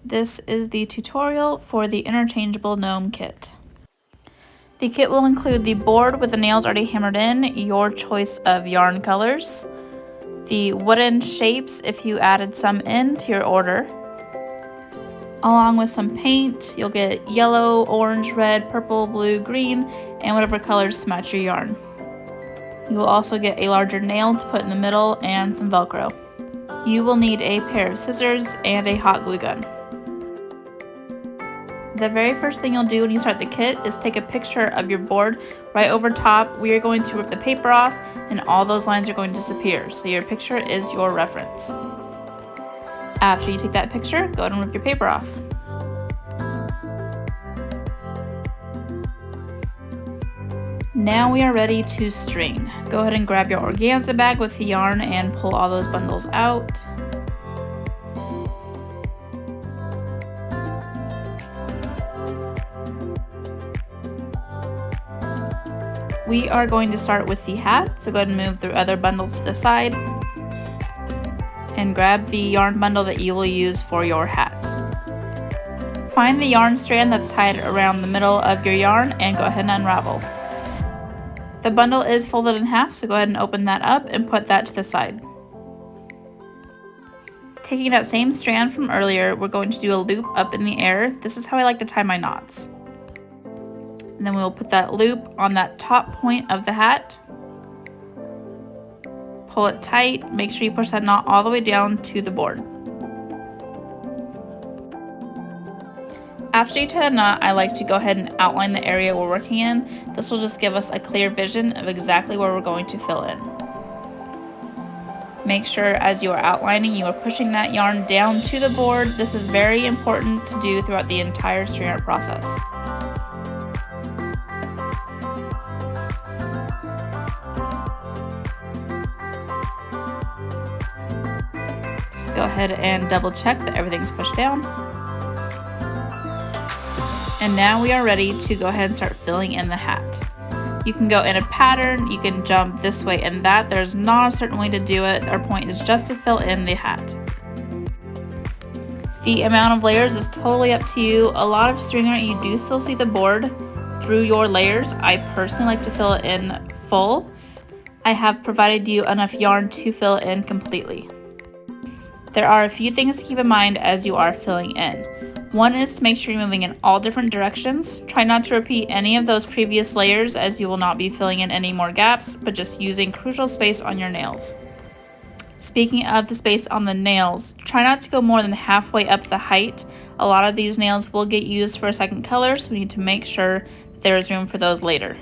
This is the tutorial for the Interchangeable Gnome kit. The kit will include the board with the nails already hammered in, your choice of yarn colors, the wooden shapes if you added some in to your order, along with some paint. You'll get yellow, orange, red, purple, blue, green, and whatever colors to match your yarn. You will also get a larger nail to put in the middle and some Velcro. You will need a pair of scissors and a hot glue gun. The very first thing you'll do when you start the kit is take a picture of your board. Right over top, we are going to rip the paper off and all those lines are going to disappear, so your picture is your reference. After you take that picture, go ahead and rip your paper off. Now we are ready to string. Go ahead and grab your organza bag with the yarn and pull all those bundles out. We are going to start with the hat, so go ahead and move the other bundles to the side and grab the yarn bundle that you will use for your hat. Find the yarn strand that's tied around the middle of your yarn and go ahead and unravel. The bundle is folded in half, so go ahead and open that up and put that to the side. Taking that same strand from earlier, we're going to do a loop up in the air. This is how I like to tie my knots. And then we'll put that loop on that top point of the hat. Pull it tight, make sure you push that knot all the way down to the board. After you tie the knot, I like to go ahead and outline the area we're working in. This will just give us a clear vision of exactly where we're going to fill in. Make sure as you are outlining, you are pushing that yarn down to the board. This is very important to do throughout the entire string art process. Just go ahead and double check that everything's pushed down. And now we are ready to go ahead and start filling in the hat. You can go in a pattern, you can jump this way and that. There's not a certain way to do it. Our point is just to fill in the hat. The amount of layers is totally up to you. A lot of string art, you do still see the board through your layers. I personally like to fill it in full. I have provided you enough yarn to fill it in completely. There are a few things to keep in mind as you are filling in. One is to make sure you're moving in all different directions. Try not to repeat any of those previous layers as you will not be filling in any more gaps, but just using crucial space on your nails. Speaking of the space on the nails, try not to go more than halfway up the height. A lot of these nails will get used for a second color, so we need to make sure that there is room for those later.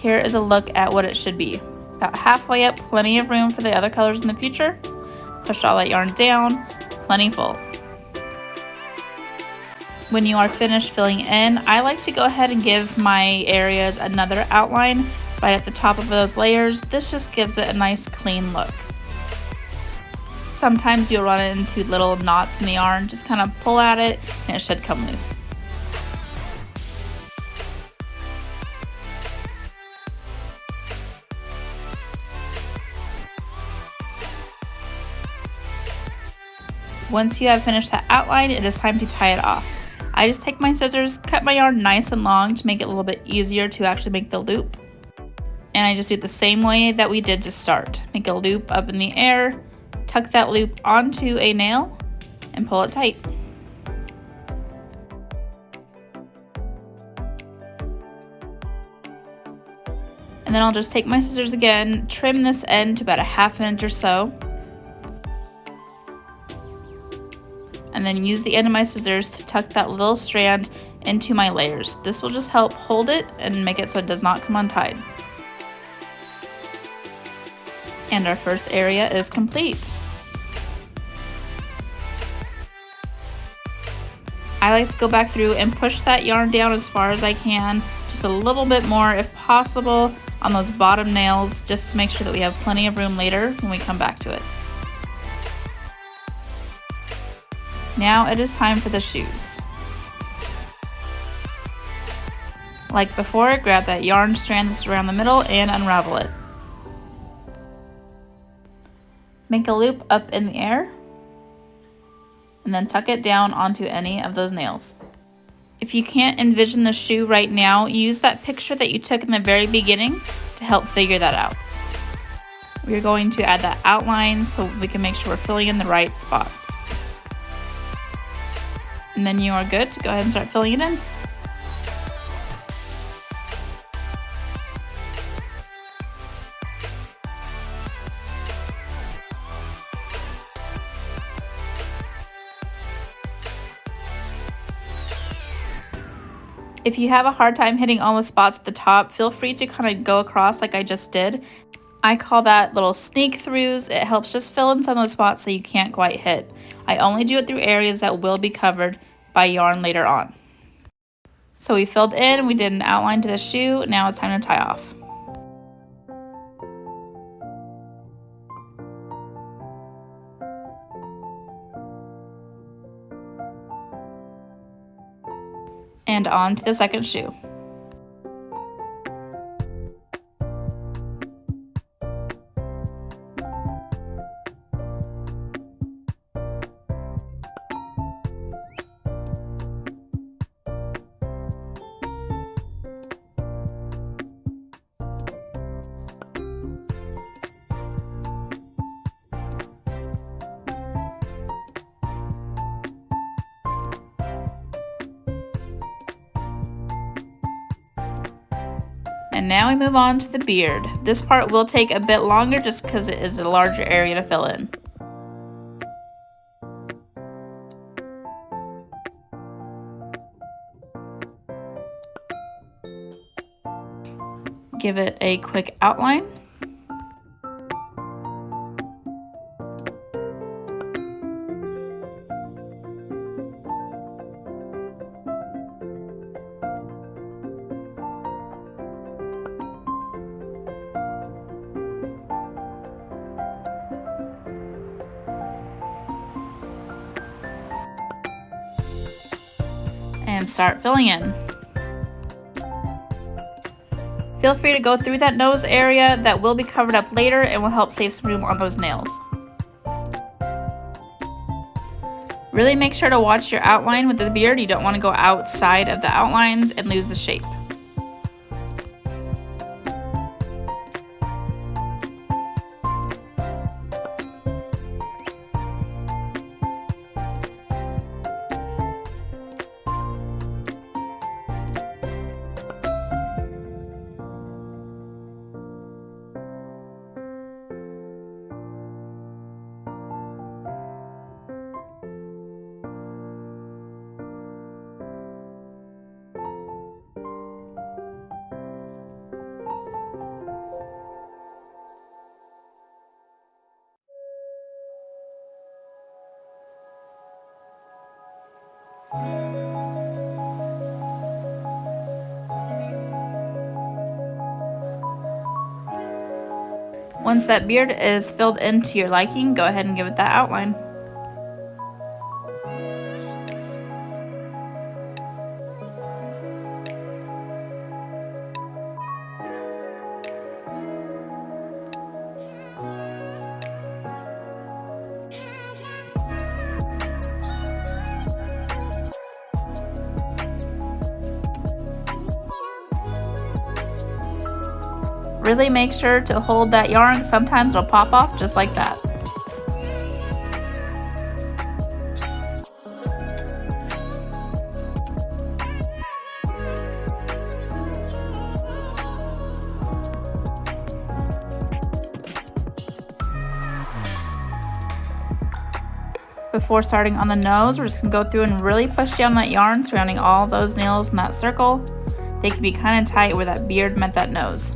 Here is a look at what it should be. About halfway up, plenty of room for the other colors in the future. Push all that yarn down, plenty full. When you are finished filling in, I like to go ahead and give my areas another outline right at the top of those layers. This just gives it a nice clean look. Sometimes you'll run into little knots in the yarn, just kind of pull at it and it should come loose. Once you have finished that outline, it is time to tie it off. I just take my scissors, cut my yarn nice and long to make it a little bit easier to actually make the loop. And I just do it the same way that we did to start. Make a loop up in the air, tuck that loop onto a nail, and pull it tight. And then I'll just take my scissors again, trim this end to about a ½ inch or so. And then use the end of my scissors to tuck that little strand into my layers. This will just help hold it and make it so it does not come untied. And our first area is complete. I like to go back through and push that yarn down as far as I can, just a little bit more if possible on those bottom nails, just to make sure that we have plenty of room later when we come back to it. Now it is time for the shoes. Like before, grab that yarn strand that's around the middle and unravel it. Make a loop up in the air, and then tuck it down onto any of those nails. If you can't envision the shoe right now, use that picture that you took in the very beginning to help figure that out. We're going to add that outline so we can make sure we're filling in the right spots. And then you are good to go ahead and start filling it in. If you have a hard time hitting all the spots at the top, feel free to kind of go across like I just did. I call that little sneak throughs. It helps just fill in some of the spots that you can't quite hit. I only do it through areas that will be covered by yarn later on. So we filled in, we did an outline to the shoe, now it's time to tie off. And on to the second shoe. And now we move on to the beard. This part will take a bit longer just because it is a larger area to fill in. Give it a quick outline. And start filling in. Feel free to go through that nose area that will be covered up later and will help save some room on those nails. Really make sure to watch your outline with the beard. You don't want to go outside of the outlines and lose the shape. Once that beard is filled into your liking, go ahead and give it that outline. Really make sure to hold that yarn. Sometimes it'll pop off just like that. Before starting on the nose, we're just gonna go through and really push down that yarn surrounding all those nails in that circle. They can be kind of tight where that beard met that nose.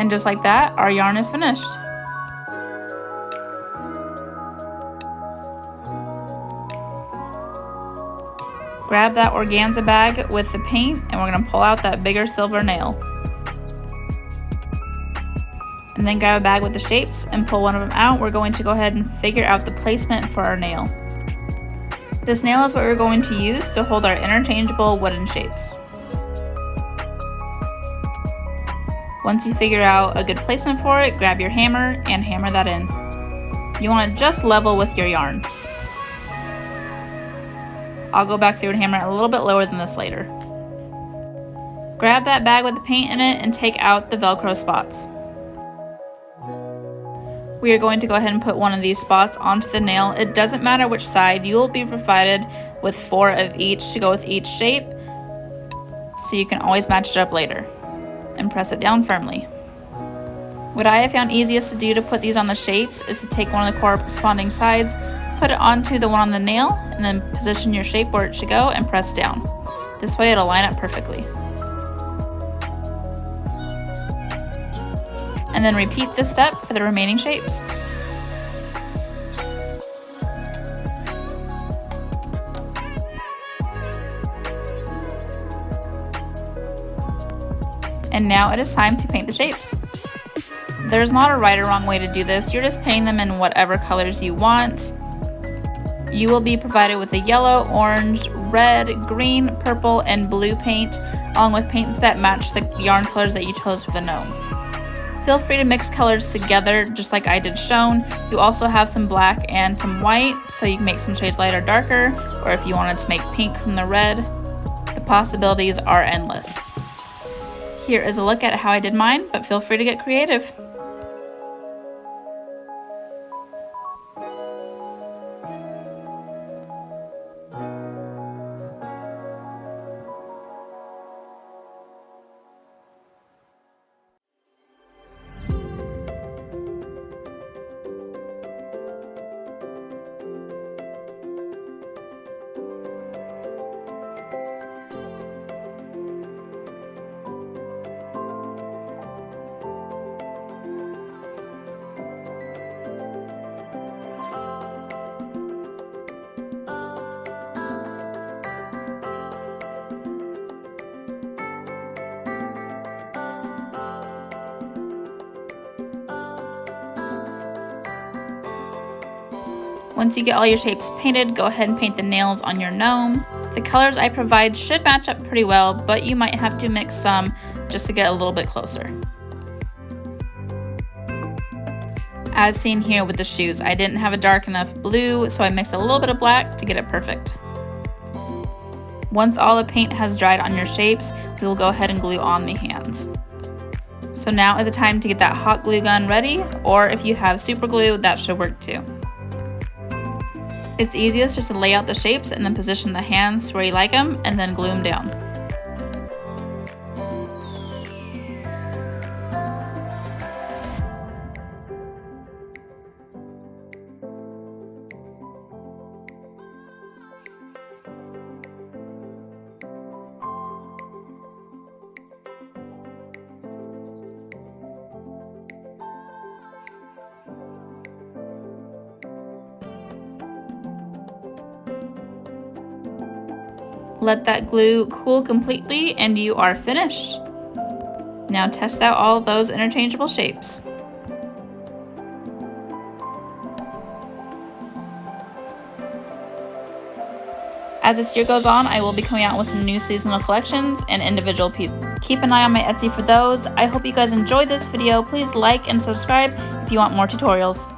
And just like that, our yarn is finished. Grab that organza bag with the paint and we're going to pull out that bigger silver nail. And then grab a bag with the shapes and pull one of them out. We're going to go ahead and figure out the placement for our nail. This nail is what we're going to use to hold our interchangeable wooden shapes. Once you figure out a good placement for it, grab your hammer and hammer that in. You want to just level with your yarn. I'll go back through and hammer it a little bit lower than this later. Grab that bag with the paint in it and take out the Velcro spots. We are going to go ahead and put one of these spots onto the nail. It doesn't matter which side, you will be provided with 4 of each to go with each shape, so you can always match it up later. And press it down firmly. What I have found easiest to do to put these on the shapes is to take one of the corresponding sides, put it onto the one on the nail, and then position your shape where it should go and press down. This way it'll line up perfectly. And then repeat this step for the remaining shapes. And now it is time to paint the shapes. There's not a right or wrong way to do this, you're just painting them in whatever colors you want. You will be provided with a yellow, orange, red, green, purple, and blue paint, along with paints that match the yarn colors that you chose for the gnome. Feel free to mix colors together just like I did shown. You also have some black and some white, so you can make some shades lighter or darker, or if you wanted to make pink from the red. The possibilities are endless. Here is a look at how I did mine, but feel free to get creative. Once you get all your shapes painted, go ahead and paint the nails on your gnome. The colors I provide should match up pretty well, but you might have to mix some just to get a little bit closer. As seen here with the shoes, I didn't have a dark enough blue, so I mixed a little bit of black to get it perfect. Once all the paint has dried on your shapes, we will go ahead and glue on the hands. So now is the time to get that hot glue gun ready, or if you have super glue, that should work too. It's easiest just to lay out the shapes and then position the hands where you like them and then glue them down. Let that glue cool completely and you are finished. Now test out all of those interchangeable shapes. As this year goes on, I will be coming out with some new seasonal collections and individual pieces. Keep an eye on my Etsy for those. I hope you guys enjoyed this video. Please like and subscribe if you want more tutorials.